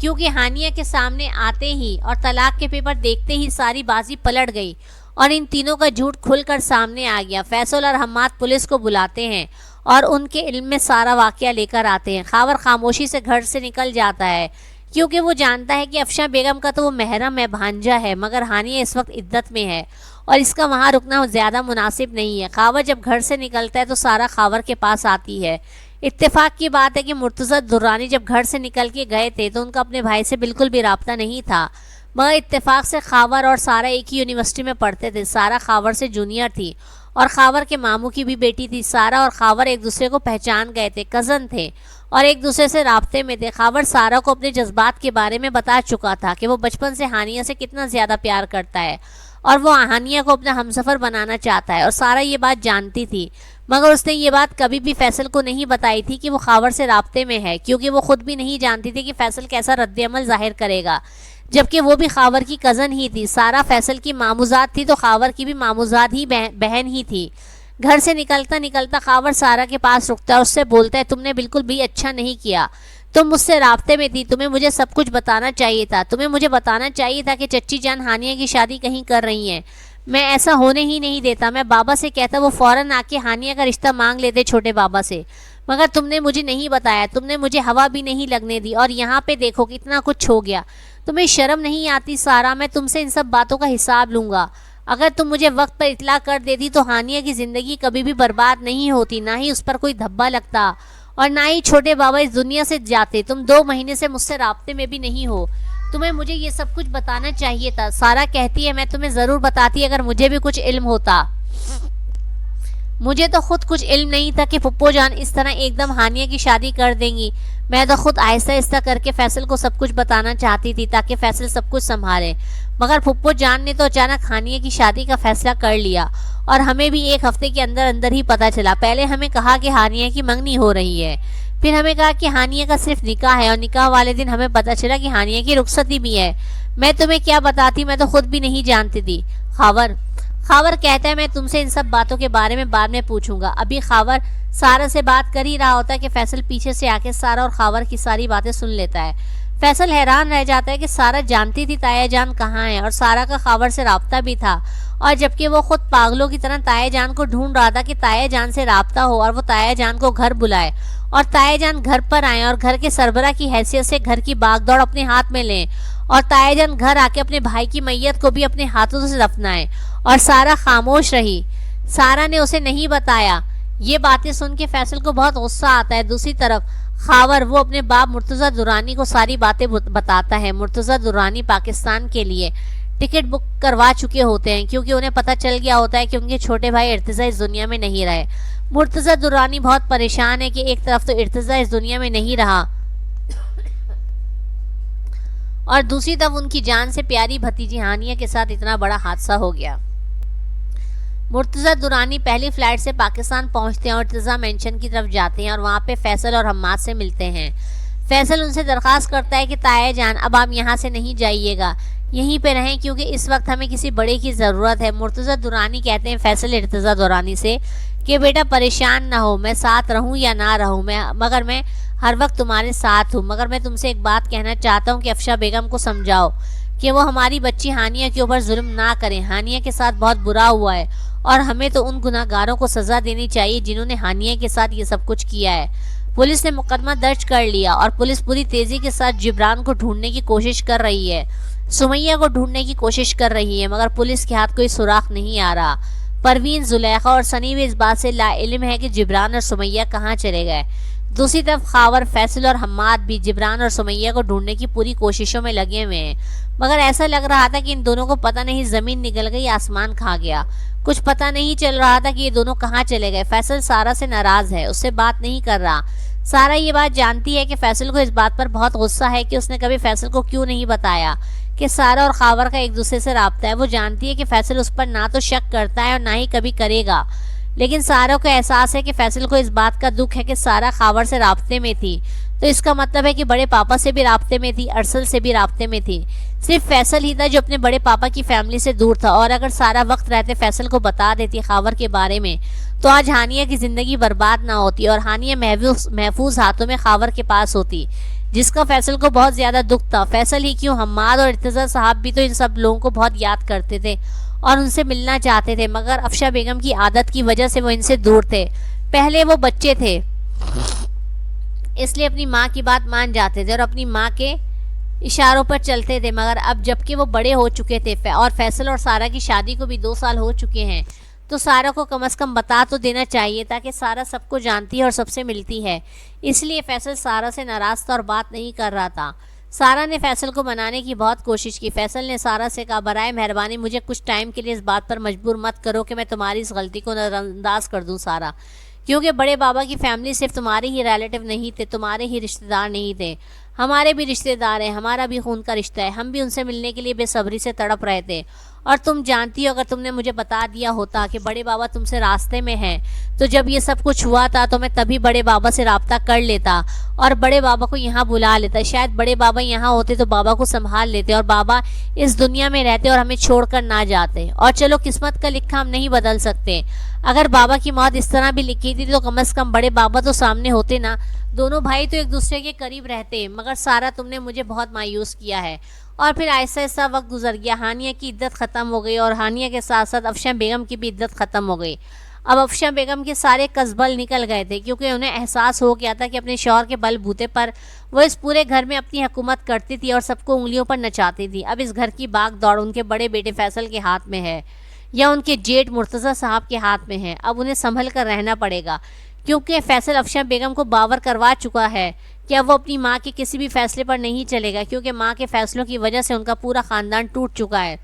کیونکہ ہانیہ کے سامنے آتے ہی اور طلاق کے پیپر دیکھتے ہی ساری بازی پلٹ گئی اور ان تینوں کا جھوٹ کھل کر سامنے آ گیا۔ فیصل اور حماد پولیس کو بلاتے ہیں اور ان کے علم میں سارا واقعہ لے کر آتے ہیں۔ خاور خاموشی سے گھر سے نکل جاتا ہے کیونکہ وہ جانتا ہے کہ افشاں بیگم کا تو وہ محرم ہے، بھانجا ہے، مگر ہانیہ اس وقت عدت میں ہے اور اس کا وہاں رکنا زیادہ مناسب نہیں ہے۔ خاور جب گھر سے نکلتا ہے تو سارا خاور کے پاس آتی ہے۔ اتفاق کی بات ہے کہ مرتضی درانی جب گھر سے نکل کے گئے تھے تو ان کا اپنے بھائی سے بالکل بھی رابطہ نہیں تھا، مگر اتفاق سے خاور اور سارا ایک ہی یونیورسٹی میں پڑھتے تھے۔ سارا خاور سے جونیئر تھی اور خاور کے ماموں کی بھی بیٹی تھی۔ سارا اور خاور ایک دوسرے کو پہچان گئے تھے، کزن تھے اور ایک دوسرے سے رابطے میں تھے۔ خاور سارا کو اپنے جذبات کے بارے میں بتا چکا تھا کہ وہ بچپن سے ہانیہ سے کتنا زیادہ پیار کرتا ہے اور وہ ہانیہ کو اپنا ہمسفر بنانا چاہتا ہے، اور سارا یہ بات جانتی تھی، مگر اس نے یہ بات کبھی بھی فیصل کو نہیں بتائی تھی کہ وہ خاور سے رابطے میں ہے، کیونکہ وہ خود بھی نہیں جانتی تھی کہ فیصل کیسا رد عمل ظاہر کرے گا، جبکہ وہ بھی خاور کی کزن ہی تھی۔ سارا فیصل کی ماموزاد تھی تو خاور کی بھی ماموزاد ہی بہن ہی تھی۔ گھر سے نکلتا خاور سارا کے پاس رکتا ہے اور اس سے بولتا ہے تم نے بالکل بھی اچھا نہیں کیا، تم مجھ سے رابطے میں تھی، تمہیں مجھے سب کچھ بتانا چاہیے تھا، تمہیں مجھے بتانا چاہیے تھا کہ چچی جان ہانیہ کی شادی کہیں کر رہی ہیں، میں ایسا ہونے ہی نہیں دیتا، میں بابا سے کہتا وہ فوراً آ کے ہانیہ کا رشتہ مانگ لیتے چھوٹے بابا سے، مگر تم نے مجھے نہیں بتایا، تم نے مجھے ہوا بھی نہیں لگنے دی اور یہاں پہ دیکھو کتنا کچھ ہو گیا، تمہیں شرم نہیں آتی سارا؟ میں تم سے ان سب باتوں کا حساب لوں گا، اگر تم مجھے وقت پر اطلاع کر دیتی تو ہانیہ کی زندگی کبھی بھی برباد نہیں ہوتی، نہ ہی اس پر کوئی دھبا لگتا اور نہ ہی چھوٹے بابا اس دنیا سے جاتے، تم 2 مہینے سے مجھ سے رابطے میں بھی نہیں ہو، تمہیں مجھے یہ سب کچھ بتانا چاہیے تھا۔ سارا کہتی ہے میں تمہیں ضرور بتاتی اگر مجھے بھی کچھ علم ہوتا، مجھے تو خود کچھ علم نہیں تھا کہ پھپھو جان اس طرح ایک دم ہانیہ کی شادی کر دیں گی، میں تو خود آہستہ آہستہ کر کے فیصل کو سب کچھ بتانا چاہتی تھی تاکہ فیصل سب کچھ سنبھالے، مگر پھپھو جان نے تو اچانک ہانیہ کی شادی کا فیصلہ کر لیا اور ہمیں بھی 1 ہفتے کے اندر اندر ہی پتہ چلا۔ پہلے ہمیں کہا کہ ہانیہ کی منگنی ہو رہی ہے، پھر ہمیں کہا کہ ہانیہ کا صرف نکاح ہے اور نکاح والے دن ہمیں پتہ چلا کہ ہانیہ کی رخصتی بھی ہے، میں تمہیں کیا بتاتی، میں تو خود بھی نہیں جانتی تھی۔ خاور کہتا ہے میں تم سے ان سب باتوں کے بارے میں بعد میں پوچھوں گا۔ ابھی خاور سارا سے بات کر ہی رہا ہوتا ہے کہ فیصل پیچھے سے آ کے سارا اور خاور کی ساری باتیں سن لیتا ہے۔ فیصل حیران رہ جاتا ہے کہ سارا جانتی تھی تایا جان کہاں ہے اور سارا کا خاور سے رابطہ بھی تھا، اور جبکہ وہ خود پاگلوں کی طرح تایا جان کو ڈھونڈ رہا تھا کہ تایا جان سے رابطہ ہو اور وہ تایا جان کو گھر بلائے اور تایا جان گھر پر آئیں اور گھر کے سربراہ کی حیثیت سے گھر کی باغ دوڑ اپنے ہاتھ میں لیں اور تایا جان گھر آ کے اپنے بھائی کی میت کو بھی اپنے ہاتھوں سے دفنائیں، اور سارا خاموش رہی، سارا نے اسے نہیں بتایا۔ یہ باتیں سن کے فیصل کو بہت غصہ آتا ہے۔ دوسری طرف خاور وہ اپنے باپ مرتضی درانی کو ساری باتیں بتاتا ہے۔ مرتضی درانی پاکستان کے لیے ٹکٹ بک کروا چکے ہوتے ہیں کیونکہ انہیں پتہ چل گیا ہوتا ہے کہ ان کے چھوٹے بھائی ارتضیٰ اس دنیا میں نہیں رہے۔ مرتضی درانی بہت پریشان ہے کہ ایک طرف تو ارتضیٰ اس دنیا میں نہیں رہا اور دوسری طرف ان کی جان سے پیاری بھتیجی ہانیہ کے ساتھ اتنا بڑا حادثہ ہو گیا۔ مرتضی درانی پہلی فلائٹ سے پاکستان پہنچتے ہیں اور ارتضیٰ مینشن کی طرف جاتے ہیں اور وہاں پہ فیصل اور حماد سے ملتے ہیں۔ فیصل ان سے درخواست کرتا ہے کہ تایا جان اب آپ یہاں سے نہیں جائیے گا، یہیں پہ رہیں کیونکہ اس وقت ہمیں کسی بڑے کی ضرورت ہے۔ مرتضیٰ درانی کہتے ہیں فیصل ارتضیٰ درانی سے کہ بیٹا پریشان نہ ہو، میں ساتھ رہوں یا نہ رہوں مگر میں ہر وقت تمہارے ساتھ ہوں، مگر میں تم سے ایک بات کہنا چاہتا ہوں کہ افشا بیگم کو سمجھاؤ کہ وہ ہماری بچی ہانیہ کے اوپر ظلم نہ کریں۔ ہانیہ کے ساتھ بہت برا ہوا ہے اور ہمیں تو ان گناہ گاروں کو سزا دینی چاہیے جنہوں نے ہانیہ کے ساتھ یہ سب کچھ کیا ہے۔ پولیس نے مقدمہ درج کر لیا اور پولیس پوری تیزی کے ساتھ جبران کو ڈھونڈنے کی کوشش کر رہی ہے، سمیہ کو ڈھونڈنے کی کوشش کر رہی ہے، مگر پولیس کے ہاتھ کوئی سراغ نہیں آ رہا۔ پروین، زلیخا اور سنی بھی اس بات سے لا علم ہے کہ جبران اور سمیہ کہاں چلے گئے۔ دوسری طرف خاور، فیصل اور حماد بھی جبران اور سمیہ کو ڈھونڈنے کی پوری کوششوں میں لگے ہوئے ہیں، مگر ایسا لگ رہا تھا کہ ان دونوں کو پتہ نہیں زمین نگل گئی آسمان کھا گیا، کچھ پتہ نہیں چل رہا تھا کہ یہ دونوں کہاں چلے گئے۔ فیصل سارا سے ناراض ہے، اس سے بات نہیں کر رہا۔ سارا یہ بات جانتی ہے کہ فیصل کو اس بات پر بہت غصہ ہے کہ اس نے کبھی فیصل کو کیوں نہیں بتایا کہ سارا اور خاور کا ایک دوسرے سے رابطہ ہے۔ وہ جانتی ہے کہ فیصل اس پر نہ تو شک کرتا ہے اور نہ ہی کبھی کرے گا، لیکن سارا کو احساس ہے کہ فیصل کو اس بات کا دکھ ہے کہ سارا خاور سے رابطے میں تھی، تو اس کا مطلب ہے کہ بڑے پاپا سے بھی رابطے میں تھی، ارسل سے بھی رابطے میں تھی۔ صرف فیصل ہی تھا جو اپنے بڑے پاپا کی فیملی سے دور تھا، اور اگر سارا وقت رہتے فیصل کو بتا دیتی خاور کے بارے میں تو آج ہانیہ کی زندگی برباد نہ ہوتی اور ہانیہ محفوظ ہاتھوں میں خاور کے پاس ہوتی، جس کا فیصل کو بہت زیادہ دکھ تھا۔ فیصل ہی کیوں، حماد اور ارتضیٰ صاحب بھی تو ان سب لوگوں کو بہت یاد کرتے تھے اور ان سے ملنا چاہتے تھے، مگر افشا بیگم کی عادت کی وجہ سے وہ ان سے دور تھے۔ پہلے وہ بچے تھے اس لیے اپنی ماں کی بات مان جاتے تھے اور اپنی ماں کے اشاروں پر چلتے تھے، مگر اب جبکہ وہ بڑے ہو چکے تھے اور فیصل اور سارا کی شادی کو بھی 2 سال ہو چکے ہیں، تو سارا کو کم از کم بتا تو دینا چاہیے تاکہ سارا سب کو جانتی ہے اور سب سے ملتی ہے۔ اس لیے فیصل سارا سے ناراض تھا اور بات نہیں کر رہا تھا۔ سارا نے فیصل کو منانے کی بہت کوشش کی۔ فیصل نے سارا سے کہا برائے مہربانی مجھے کچھ ٹائم کے لیے اس بات پر مجبور مت کرو کہ میں تمہاری اس غلطی کو نظر انداز کر دوں سارا، کیونکہ بڑے بابا کی فیملی صرف تمہارے ہی ریلیٹیو نہیں تھے، تمہارے ہی رشتہ دار نہیں تھے، ہمارے بھی رشتہ دار ہیں، ہمارا بھی خون کا رشتہ ہے، ہم بھی ان سے ملنے کے لیے بے صبری سے تڑپ رہے تھے۔ اور تم جانتی ہو اگر تم نے مجھے بتا دیا ہوتا کہ بڑے بابا تم سے راستے میں ہیں تو جب یہ سب کچھ ہوا تھا تو میں تبھی بڑے بابا سے رابطہ کر لیتا اور بڑے بابا کو یہاں بلا لیتا، شاید بڑے بابا یہاں ہوتے تو بابا کو سنبھال لیتے اور بابا اس دنیا میں رہتے اور ہمیں چھوڑ کر نہ جاتے۔ اور چلو قسمت کا لکھا ہم نہیں بدل سکتے، اگر بابا کی موت اس طرح بھی لکھی تھی تو کم از کم بڑے بابا تو سامنے ہوتے نا، دونوں بھائی تو ایک دوسرے کے قریب رہتے۔ مگر سارا تم نے مجھے بہت مایوس کیا ہے۔ اور پھر آہستہ آہستہ وقت گزر گیا، ہانیہ کی عدت ختم ہو گئی اور ہانیہ کے ساتھ ساتھ افشا بیگم کی بھی عدت ختم ہو گئی۔ اب افشا بیگم کے سارے قصبل نکل گئے تھے کیونکہ انہیں احساس ہو گیا تھا کہ اپنے شوہر کے بل بوتے پر وہ اس پورے گھر میں اپنی حکومت کرتی تھی اور سب کو انگلیوں پر نچاتی تھی۔ اب اس گھر کی باغ دوڑ ان کے بڑے بیٹے فیصل کے ہاتھ میں ہے یا ان کے جیٹ مرتضیٰ صاحب کے ہاتھ میں ہے۔ اب انہیں سنبھل کر رہنا پڑے گا کیونکہ فیصل افشا بیگم کو باور کروا چکا ہے کہ اب وہ اپنی ماں کے کسی بھی فیصلے پر نہیں چلے گا، کیونکہ ماں کے فیصلوں کی وجہ سے ان کا پورا خاندان ٹوٹ چکا ہے،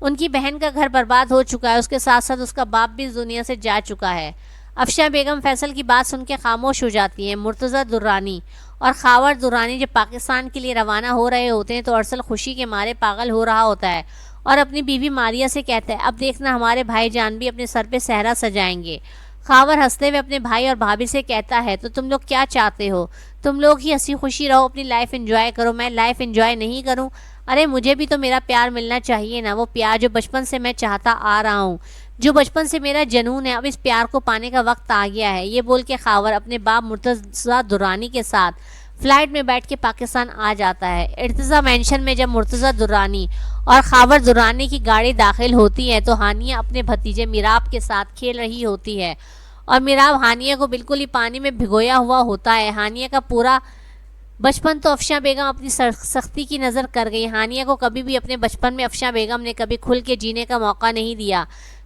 ان کی بہن کا گھر برباد ہو چکا ہے، اس کے ساتھ ساتھ اس کا باپ بھی اس دنیا سے جا چکا ہے۔ افشا بیگم فیصل کی بات سن کے خاموش ہو جاتی ہیں۔ مرتضیٰ درانی اور خاور درانی جب پاکستان کے لیے روانہ ہو رہے ہوتے ہیں تو ارسل خوشی کے مارے پاگل ہو رہا ہوتا ہے اور اپنی بیوی ماریا سے کہتا ہے اب دیکھنا ہمارے بھائی جان بھی اپنے سر پہ صحرا سجائیں گے۔ خاور ہنستے ہوئے اپنے بھائی اور بھابھی سے کہتا ہے تو تم لوگ کیا چاہتے ہو، تم لوگ ہی ہنسی خوشی رہو، اپنی لائف انجوائے کرو، میں لائف انجوائے نہیں کروں؟ ارے مجھے بھی تو میرا پیار ملنا چاہیے نا، وہ پیار جو بچپن سے میں چاہتا آ رہا ہوں، جو بچپن سے میرا جنون ہے، اب اس پیار کو پانے کا وقت آ گیا ہے۔ یہ بول کے خاور اپنے باپ مرتضیٰ درانی کے ساتھ فلائٹ میں بیٹھ کے پاکستان آ جاتا ہے۔ ارتضیٰ مینشن میں جب مرتضیٰ درانی اور خاور درانی کی گاڑی داخل ہوتی ہے تو ہانیہ اپنے بھتیجے میراب کے ساتھ کھیل رہی ہوتی ہے اور میراب ہانیہ کو بالکل ہی پانی میں بھگویا ہوا ہوتا ہے۔ ہانیہ کا پورا بچپن تو افشا بیگم اپنی سختی کی نظر کر گئی۔ ہانیہ کو کبھی بھی اپنے بچپن میں افشا بیگم نے کبھی کھل کے جینے کا موقع نہیں دیا،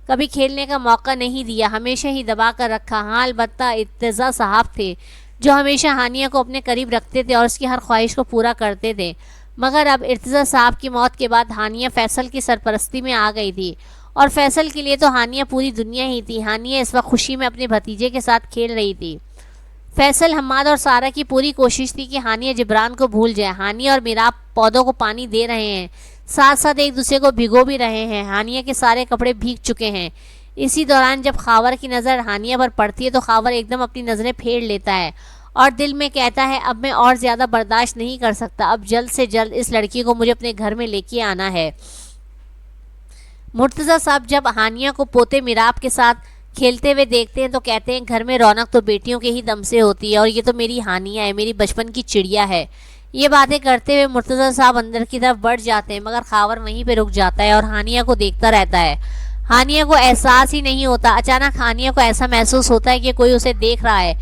کبھی کھیلنے کا موقع نہیں دیا، ہمیشہ ہی دبا کر رکھا۔ ہاں البتہ ارتضیٰ صاحب تھے جو ہمیشہ ہانیہ کو اپنے قریب رکھتے تھے اور اس کی ہر خواہش کو پورا کرتے تھے، مگر اب ارتضیٰ صاحب کی موت کے بعد ہانیہ فیصل کی سرپرستی میں آ گئی تھی اور فیصل کے لیے تو ہانیہ پوری دنیا ہی تھی۔ ہانیہ اس وقت خوشی میں اپنے بھتیجے کے ساتھ کھیل رہی تھی۔ فیصل، حماد اور سارا کی پوری کوشش تھی کہ ہانیہ جبران کو بھول جائے۔ ہانیہ اور میراب پودوں کو پانی دے رہے ہیں، ساتھ ساتھ ایک دوسرے کو بھگو بھی رہے ہیں۔ ہانیہ کے سارے کپڑے بھیگ چکے ہیں۔ اسی دوران جب خاور کی نظر ہانیہ پر پڑتی ہے تو خاور ایک دم اپنی نظریں پھیر لیتا ہے اور دل میں کہتا ہے اب میں اور زیادہ برداشت نہیں کر سکتا، اب جلد سے جلد اس لڑکی کو مجھے اپنے گھر میں لے کے آنا ہے۔ مرتضیٰ صاحب جب ہانیہ کو پوتے میراب کے ساتھ کھیلتے ہوئے دیکھتے ہیں تو کہتے ہیں گھر میں رونق تو بیٹیوں کے ہی دم سے ہوتی ہے، اور یہ تو میری ہانیہ ہے، میری بچپن کی چڑیا ہے۔ یہ باتیں کرتے ہوئے مرتضیٰ صاحب اندر کی طرف بڑھ جاتے ہیں، مگر خاور وہیں پہ رک جاتا ہے اور ہانیہ کو دیکھتا رہتا ہے۔ ہانیہ کو احساس ہی نہیں ہوتا، اچانک ہانیہ کو ایسا محسوس ہوتا ہے کہ کوئی اسے دیکھ رہا ہے۔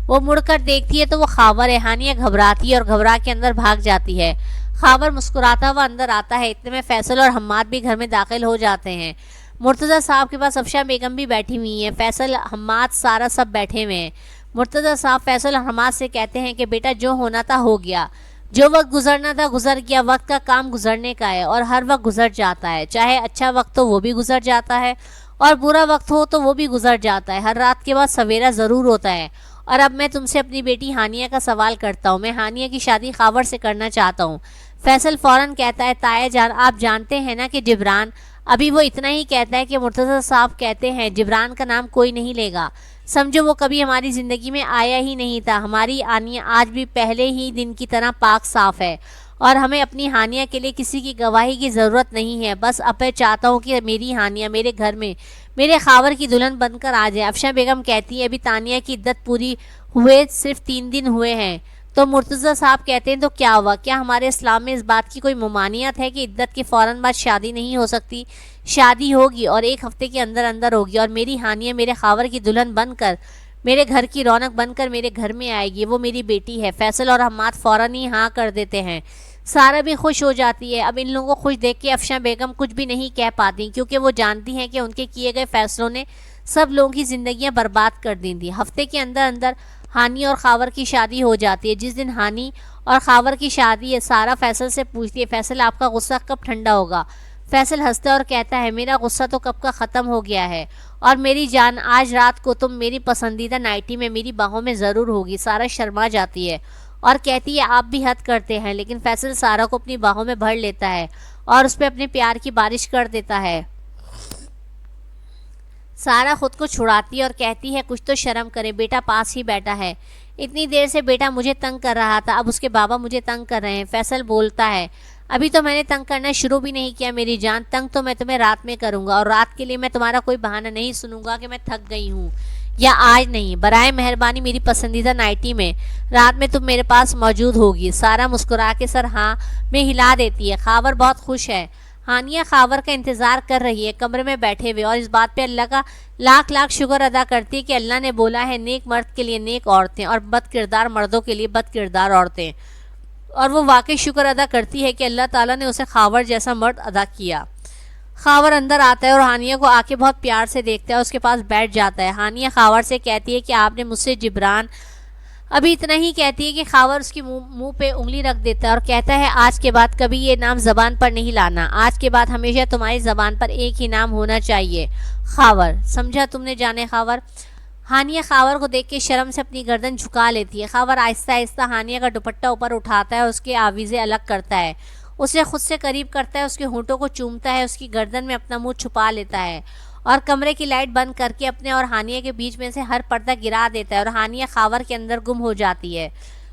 وہ مڑ کر دیکھتی ہے تو وہ خاور ہے۔ ہانیہ گھبراتی ہے اور گھبرا کے اندر بھاگ جاتی ہے۔ خاور مسکراتا ہوا اندر آتا ہے، اتنے میں فیصل اور حماد بھی گھر میں داخل ہو جاتے ہیں۔ مرتضیٰ صاحب کے پاس افشاں بیگم بھی بیٹھی ہوئی ہیں، فیصل، حماد، سارا سب بیٹھے ہوئے ہیں۔ مرتضیٰ صاحب فیصل اور حماد سے کہتے ہیں کہ بیٹا جو ہونا تھا ہو گیا، جو وقت گزرنا تھا گزر گیا، وقت کا کام گزرنے کا ہے اور ہر وقت گزر جاتا ہے، چاہے اچھا وقت ہو وہ بھی گزر جاتا ہے اور برا وقت ہو تو وہ بھی گزر جاتا ہے، ہر رات کے بعد سویرا ضرور ہوتا ہے۔ اور اب میں تم سے اپنی بیٹی ہانیہ کا سوال کرتا ہوں، میں ہانیہ کی شادی خاور سے کرنا چاہتا ہوں۔ فیصل فوراً کہتا ہے تایا جان آپ جانتے ہیں نا کہ جبران، ابھی وہ اتنا ہی کہتا ہے کہ مرتضیٰ صاحب کہتے ہیں جبران کا نام کوئی نہیں لے گا، سمجھو وہ کبھی ہماری زندگی میں آیا ہی نہیں تھا۔ ہماری ہانیہ آج بھی پہلے ہی دن کی طرح پاک صاف ہے اور ہمیں اپنی ہانیہ کے لیے کسی کی گواہی کی ضرورت نہیں ہے، بس اب میں چاہتا ہوں کہ میری ہانیہ میرے گھر میں میرے خاور کی دلہن بن کر آ جائے۔ افشاں بیگم کہتی ہے ابھی تانیہ کی عدت پوری ہوئے صرف 3 دن ہوئے ہیں۔ تو مرتضیٰ صاحب کہتے ہیں تو کیا ہوا، کیا ہمارے اسلام میں اس بات کی کوئی ممانعت ہے کہ عدت کے فوراً بعد شادی نہیں ہو سکتی؟ شادی ہوگی اور 1 ہفتے کے اندر اندر ہوگی، اور میری ہانیہ میرے خاور کی دلہن بن کر میرے گھر کی رونق بن کر میرے گھر میں آئے گی، وہ میری بیٹی ہے۔ فیصل اور حماد فوراً ہی ہاں کر دیتے ہیں۔ سارا بھی خوش ہو جاتی ہے۔ اب ان لوگوں کو خوش دیکھ کے افشاں بیگم کچھ بھی نہیں کہہ پاتی، کیونکہ وہ جانتی ہیں کہ ان کے کیے گئے فیصلوں نے سب لوگوں کی زندگیاں برباد کر دی تھیں۔ ہفتے کے اندر اندر ہانی اور خاور کی شادی ہو جاتی ہے۔ جس دن ہانی اور خاور کی شادی ہے، سارا فیصل سے پوچھتی ہے فیصل آپ کا غصہ کب ٹھنڈا ہوگا؟ فیصل ہنستا اور کہتا ہے میرا غصہ تو کب کا ختم ہو گیا ہے، اور میری جان آج رات کو تم میری پسندیدہ نائٹی میں میری باہوں میں ضرور ہوگی۔ سارا شرما جاتی ہے اور کہتی ہے آپ بھی حد کرتے ہیں، لیکن فیصل سارا کو اپنی باہوں میں بھر لیتا ہے اور اس پہ اپنے پیار کی بارش کر دیتا ہے۔ سارا خود کو چھڑاتی ہے اور کہتی ہے کچھ تو شرم کرے، بیٹا پاس ہی بیٹھا ہے، اتنی دیر سے بیٹا مجھے تنگ کر رہا تھا، اب اس کے بابا مجھے تنگ کر رہے ہیں۔ فیصل بولتا ہے ابھی تو میں نے تنگ کرنا شروع بھی نہیں کیا میری جان، تنگ تو میں تمہیں رات میں کروں گا، اور رات کے لیے میں تمہارا کوئی بہانہ نہیں سنوں گا کہ میں تھک گئی ہوں یا آج نہیں۔ برائے مہربانی میری پسندیدہ نائٹی میں رات میں تم میرے پاس موجود ہوگی۔ سارا مسکرا کے سر ہاں میں ہلا دیتی ہے۔ خاور بہت خوش ہے۔ ہانیہ خاور کا انتظار کر رہی ہے کمرے میں بیٹھے ہوئے، اور اس بات پہ اللہ کا لاکھ لاکھ شکر ادا کرتی ہے کہ اللہ نے بولا ہے نیک مرد کے لیے نیک عورتیں اور بد کردار مردوں کے لیے بد کردار عورتیں، اور وہ واقعی شکر ادا کرتی ہے کہ اللہ تعالیٰ نے اسے خاور جیسا مرد ادا کیا۔ خاور اندر آتا ہے اور ہانیہ کو آ کے بہت پیار سے دیکھتا ہے، اس کے پاس بیٹھ جاتا ہے۔ ہانیہ خاور سے کہتی ہے کہ آپ نے مجھ سے جبران، ابھی اتنا ہی کہتی ہے کہ خاور اس کے منہ پہ انگلی رکھ دیتا ہے اور کہتا ہے آج کے بعد کبھی یہ نام زبان پر نہیں لانا، آج کے بعد ہمیشہ تمہاری زبان پر ایک ہی نام ہونا چاہیے، خاور، سمجھا تم نے جانے خاور؟ ہانیہ خاور کو دیکھ کے شرم سے اپنی گردن جھکا لیتی ہے۔ خاور آہستہ آہستہ ہانیہ کا دوپٹہ اوپر اٹھاتا ہے اور اس کے آویزیں الگ کرتا ہے، اسے خود سے قریب کرتا ہے، اس کے ہونٹوں کو چومتا ہے، اس کی گردن میں اپنا منہ چھپا لیتا ہے اور کمرے کی لائٹ بند کر کے اپنے اور ہانیہ کے بیچ میں سے ہر پردہ گرا دیتا ہے، اور ہانیہ خاور کے اندر گم ہو جاتی ہے۔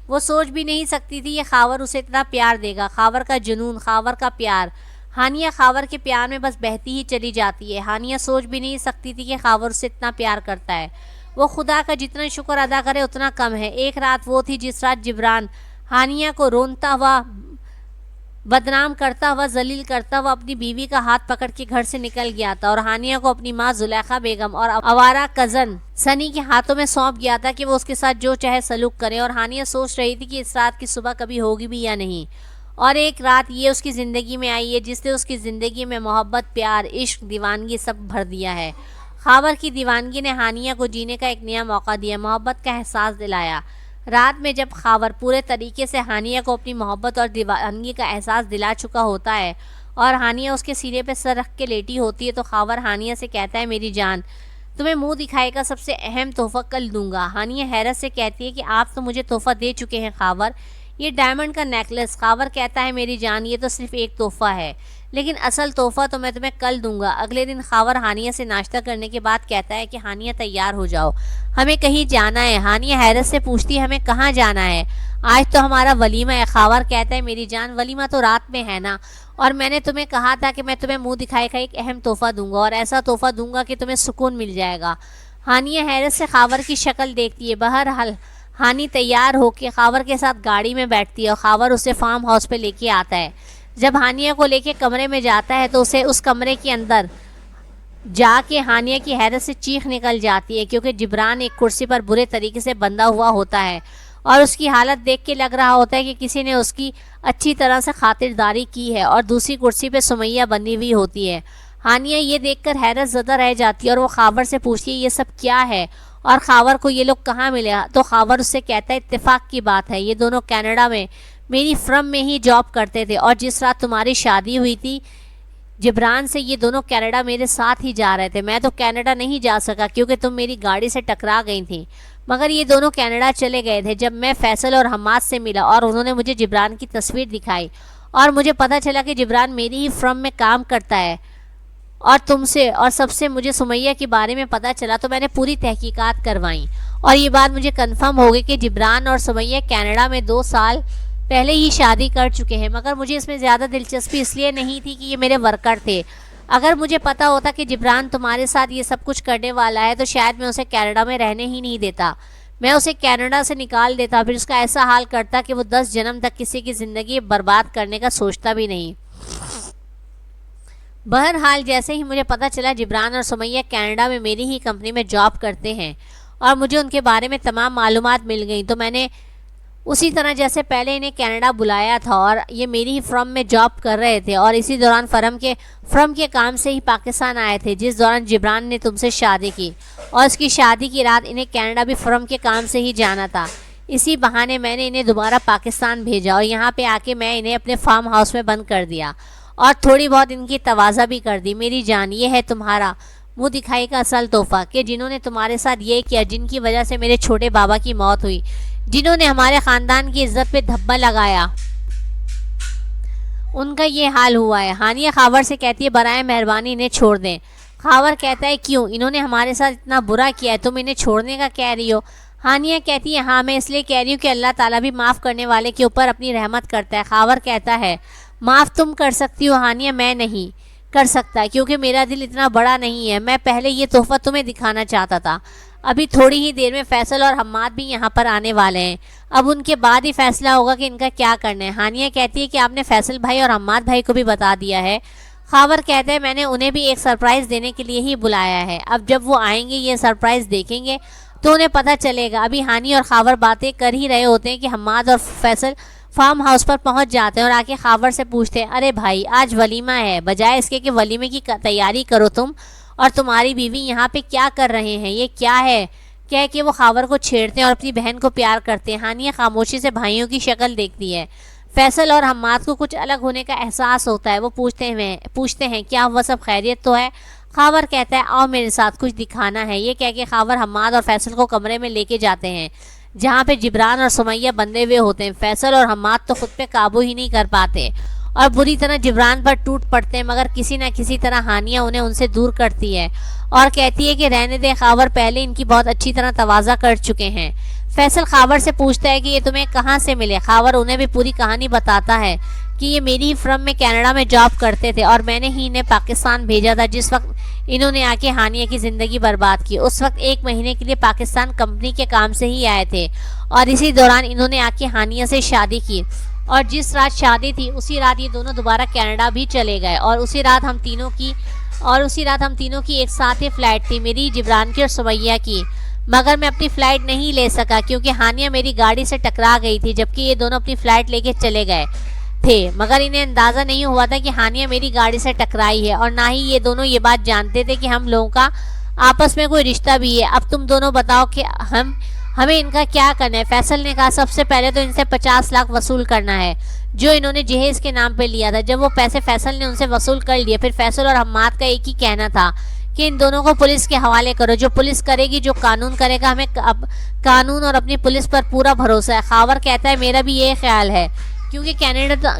وہ سوچ بھی نہیں سکتی تھی یہ خاور اسے اتنا پیار دے گا۔ خاور کا جنون، خاور کا پیار، ہانیہ خاور کے پیار میں بس بہتی ہی چلی جاتی ہے۔ ہانیہ سوچ بھی نہیں سکتی تھی کہ خاور اسے اتنا پیار کرتا ہے۔ وہ خدا کا جتنا شکر ادا کرے اتنا کم ہے۔ ایک رات وہ تھی جس رات جبران ہانیہ کو رونتا ہوا، بدنام کرتا ہوا، ذلیل کرتا ہوا اپنی بیوی کا ہاتھ پکڑ کے گھر سے نکل گیا تھا، اور ہانیہ کو اپنی ماں زلیخا بیگم اور آوارہ کزن سنی کے ہاتھوں میں سونپ گیا تھا کہ وہ اس کے ساتھ جو چاہے سلوک کرے، اور ہانیہ سوچ رہی تھی کہ اس رات کی صبح کبھی ہوگی بھی یا نہیں۔ اور ایک رات یہ اس کی زندگی میں آئی ہے جس نے اس کی زندگی میں محبت، پیار، عشق، دیوانگی سب بھر دیا ہے۔ خاور کی دیوانگی نے ہانیہ کو جینے کا ایک نیا موقع دیا، محبت کا احساس دلایا۔ رات میں جب خاور پورے طریقے سے ہانیہ کو اپنی محبت اور دیوانگی کا احساس دلا چکا ہوتا ہے اور ہانیہ اس کے سینے پہ سر رکھ کے لیٹی ہوتی ہے، تو خاور ہانیہ سے کہتا ہے میری جان، تمہیں منہ دکھائے کا سب سے اہم تحفہ کل دوں گا۔ ہانیہ حیرت سے کہتی ہے کہ آپ تو مجھے تحفہ دے چکے ہیں خاور، یہ ڈائمنڈ کا نیکلس۔ خاور کہتا ہے میری جان یہ تو صرف ایک تحفہ ہے، لیکن اصل تحفہ تو میں تمہیں کل دوں گا۔ اگلے دن خاور ہانیہ سے ناشتہ کرنے کے بعد کہتا ہے کہ ہانیہ تیار ہو جاؤ، ہمیں کہیں جانا ہے۔ ہانیہ حیرت سے پوچھتی ہے ہمیں کہاں جانا ہے؟ آج تو ہمارا ولیمہ ہے۔ خاور کہتا ہے میری جان ولیمہ تو رات میں ہے نا، اور میں نے تمہیں کہا تھا کہ میں تمہیں منہ دکھائے کا ایک اہم تحفہ دوں گا، اور ایسا تحفہ دوں گا کہ تمہیں سکون مل جائے گا۔ ہانیہ حیرت سے خاور کی شکل دیکھتی ہے۔ بہرحال ہانی تیار ہو کے خاور کے ساتھ گاڑی میں بیٹھتی ہے اور خاور اسے فارم ہاؤس پہ لے کے آتا ہے۔ جب ہانیہ کو لے کے کمرے میں جاتا ہے تو اسے اس کمرے کے اندر جا کے ہانیہ کی حیرت سے چیخ نکل جاتی ہے، کیونکہ جبران ایک کرسی پر برے طریقے سے بندھا ہوا ہوتا ہے اور اس کی حالت دیکھ کے لگ رہا ہوتا ہے کہ کسی نے اس کی اچھی طرح سے خاطرداری کی ہے، اور دوسری کرسی پہ سمیہ بندھی ہوئی ہوتی ہے۔ ہانیہ یہ دیکھ کر حیرت زدہ رہ جاتی ہے اور وہ خاور سے پوچھتی ہے یہ سب کیا ہے، اور خاور کو یہ لوگ کہاں ملے؟ تو خاور اس سے کہتا ہے اتفاق کی بات ہے، یہ دونوں کینیڈا میں میری فرم میں ہی جاب کرتے تھے، اور جس رات تمہاری شادی ہوئی تھی جبران سے یہ دونوں کینیڈا میرے ساتھ ہی جا رہے تھے۔ میں تو کینیڈا نہیں جا سکا کیونکہ تم میری گاڑی سے ٹکرا گئی تھی، مگر یہ دونوں کینیڈا چلے گئے تھے۔ جب میں فیصل اور حماد سے ملا اور انہوں نے مجھے جبران کی تصویر دکھائی اور مجھے پتہ چلا کہ جبران میری ہی فرم میں کام کرتا ہے، اور تم سے اور سب سے مجھے سمیہ کے بارے میں پتہ چلا، تو میں نے پوری تحقیقات کروائیں اور یہ بات مجھے کنفرم ہو گئی کہ جبران اور سمیہ کینیڈا میں 2 سال پہلے ہی شادی کر چکے ہیں۔ مگر مجھے اس میں زیادہ دلچسپی اس لیے نہیں تھی کہ یہ میرے ورکر تھے۔ اگر مجھے پتا ہوتا کہ جبران تمہارے ساتھ یہ سب کچھ کرنے والا ہے تو شاید میں اسے کینیڈا میں رہنے ہی نہیں دیتا، میں اسے کینیڈا سے نکال دیتا، پھر اس کا ایسا حال کرتا کہ وہ 10 جنم تک کسی کی زندگی برباد کرنے کا سوچتا بھی نہیں۔ بہرحال جیسے ہی مجھے پتہ چلا جبران اور سمیہ کینیڈا میں میری ہی کمپنی میں جاب کرتے ہیں اور مجھے ان کے بارے میں تمام معلومات مل گئیں، تو میں نے اسی طرح جیسے پہلے انہیں کینیڈا بلایا تھا اور یہ میری ہی فرم میں جاب کر رہے تھے، اور اسی دوران فرم کے کام سے ہی پاکستان آئے تھے جس دوران جبران نے تم سے شادی کی، اور اس کی شادی کی رات انہیں کینیڈا بھی فرم کے کام سے ہی جانا تھا۔ اسی بہانے میں نے انہیں دوبارہ پاکستان بھیجا اور یہاں پہ آ کے میں انہیں اپنے فارم ہاؤس میں بند کر دیا اور تھوڑی بہت ان کی توازہ بھی کر دی۔ میری جان یہ ہے تمہارا منہ دکھائی کا اصل تحفہ کہ جنہوں نے تمہارے ساتھ یہ کیا، جن کی وجہ سے میرے چھوٹے بابا کی موت ہوئی، جنہوں نے ہمارے خاندان کی عزت پہ دھبا لگایا، ان کا یہ حال ہوا ہے۔ ہانیہ خاور سے کہتی ہے برائے مہربانی انہیں چھوڑ دیں۔ خاور کہتا ہے کیوں؟ انہوں نے ہمارے ساتھ اتنا برا کیا ہے، تم انہیں چھوڑنے کا کہہ رہی ہو؟ ہانیہ کہتی ہے ہاں میں اس لیے کہہ رہی ہوں کہ اللہ تعالیٰ بھی معاف کرنے والے کے اوپر اپنی رحمت کرتا ہے۔ خاور کہتا ہے معاف تم کر سکتی ہو ہانیہ، میں نہیں کر سکتا کیونکہ میرا دل اتنا بڑا نہیں ہے۔ میں پہلے یہ تحفہ تمہیں دکھانا چاہتا تھا، ابھی تھوڑی ہی دیر میں فیصل اور حماد بھی یہاں پر آنے والے ہیں، اب ان کے بعد ہی فیصلہ ہوگا کہ ان کا کیا کرنا ہے۔ ہانیہ کہتی ہے کہ آپ نے فیصل بھائی اور حماد بھائی کو بھی بتا دیا ہے؟ خاور کہتے ہیں میں نے انہیں بھی ایک سرپرائز دینے کے لیے ہی بلایا ہے، اب جب وہ آئیں گے یہ سرپرائز دیکھیں گے تو انہیں پتہ چلے گا۔ ابھی ہانی اور خاور باتیں کر ہی رہے ہوتے ہیں کہ حماد اور فیصل فارم ہاؤس پر پہنچ جاتے ہیں اور آ کے خاور سے پوچھتے ہیں ارے بھائی آج ولیمہ ہے، بجائے اس کے کہ ولیمے کی تیاری کرو تم اور تمہاری بیوی یہاں پہ کیا کر رہے ہیں، یہ کیا ہے؟ کہہ کے وہ خاور کو چھیڑتے ہیں اور اپنی بہن کو پیار کرتے ہیں۔ ہانیہ خاموشی سے بھائیوں کی شکل دیکھتی ہے۔ فیصل اور حماد کو کچھ الگ ہونے کا احساس ہوتا ہے، وہ پوچھتے ہیں کیا وہ سب خیریت تو ہے؟ خاور کہتا ہے آؤ میرے ساتھ کچھ دکھانا ہے۔ یہ کہہ کے خاور حماد اور فیصل کو کمرے میں لے کے جاتے ہیں جہاں پہ جبران اور سمیہ بندھے ہوئے ہوتے ہیں۔ فیصل اور حماد تو خود پہ قابو ہی نہیں کر پاتے اور بری طرح جبران پر ٹوٹ پڑتے ہیں، مگر کسی نہ کسی طرح ہانیہ انہیں ان سے دور کرتی ہے اور کہتی ہے کہ رہنے دے، خاور پہلے ان کی بہت اچھی طرح تواضع کر چکے ہیں۔ فیصل خاور سے پوچھتا ہے کہ یہ تمہیں کہاں سے ملے؟ خاور انہیں بھی پوری کہانی بتاتا ہے کہ یہ میری ہی فرم میں کینیڈا میں جاب کرتے تھے اور میں نے ہی انہیں پاکستان بھیجا تھا جس وقت انہوں نے آ کے ہانیہ کی زندگی برباد کی۔ اس وقت 1 مہینے کے لیے پاکستان کمپنی کے کام سے ہی آئے تھے اور اسی دوران انہوں نے آ کے ہانیہ سے شادی کی، اور جس رات شادی تھی اسی رات یہ دونوں دوبارہ کینیڈا بھی چلے گئے، اور اسی رات ہم تینوں کی ایک ساتھ ہی فلائٹ تھی، میری جبران کی اور سمیہ کی، مگر میں اپنی فلائٹ نہیں لے سکا کیونکہ ہانیہ میری گاڑی سے ٹکرا گئی تھی جبکہ یہ دونوں اپنی فلائٹ لے کے چلے گئے تھے، مگر انہیں اندازہ نہیں ہوا تھا کہ ہانیہ میری گاڑی سے ٹکرائی ہے، اور نہ ہی یہ دونوں یہ بات جانتے تھے کہ ہم لوگوں کا آپس میں کوئی رشتہ بھی ہے۔ اب تم دونوں بتاؤ کہ ہمیں ان کا کیا کرنا ہے؟ فیصل نے کہا سب سے پہلے تو ان سے 50 لاکھ وصول کرنا ہے جو انہوں نے جہیز کے نام پہ لیا تھا۔ جب وہ پیسے فیصل نے ان سے وصول کر لیے، پھر فیصل اور حماد کا ایک ہی کہنا تھا کہ کہ ان دونوں کو پولیس کے حوالے کرو، جو پولیس کرے گی، جو قانون کرے گا، ہمیں قانون اور اپنی پولیس پر پورا بھروسہ ہے۔ خاور کہتا ہے میرا بھی یہ خیال ہے، کیونکہ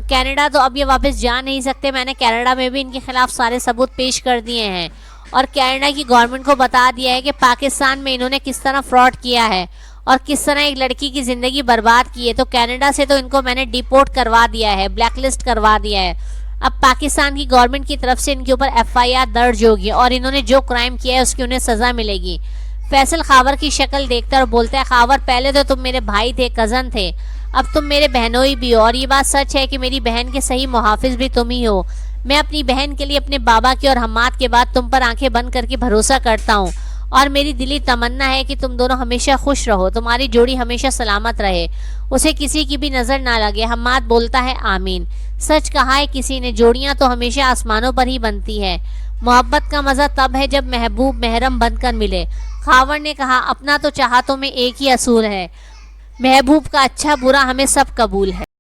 کینیڈا تو اب یہ واپس جا نہیں سکتے، میں نے کینیڈا میں بھی ان کے خلاف سارے ثبوت پیش کر دیے ہیں اور کینیڈا کی گورنمنٹ کو بتا دیا ہے کہ پاکستان میں انہوں نے کس طرح فراڈ کیا ہے اور کس طرح ایک لڑکی کی زندگی برباد کی ہے۔ تو کینیڈا سے تو ان کو میں نے ڈیپورٹ کروا دیا ہے، بلیک لسٹ کروا دیا ہے۔ اب پاکستان کی گورنمنٹ کی طرف سے ان کے اوپر FIR درج ہوگی اور انہوں نے جو کرائم کیا ہے اس کی انہیں سزا ملے گی۔ فیصل خاور کی شکل دیکھتا ہے اور بولتا ہے خاور پہلے تو تم میرے بھائی تھے، کزن تھے، اب تم میرے بہنوئی بھی ہو، اور یہ بات سچ ہے کہ میری بہن کے صحیح محافظ بھی تم ہی ہو۔ میں اپنی بہن کے لیے اپنے بابا کی اور حماد کے بعد تم پر آنکھیں بند کر کے بھروسہ کرتا ہوں اور میری دلی تمنا ہے کہ تم دونوں ہمیشہ خوش رہو، تمہاری جوڑی ہمیشہ سلامت رہے، اسے کسی کی بھی نظر نہ لگے۔ حماد بولتا ہے آمین۔ سچ کہا ہے کسی نے، جوڑیاں تو ہمیشہ آسمانوں پر ہی بنتی ہے۔ محبت کا مزہ تب ہے جب محبوب محرم بن کر ملے۔ خاور نے کہا اپنا تو چاہتوں میں ایک ہی اصول ہے، محبوب کا اچھا برا ہمیں سب قبول ہے۔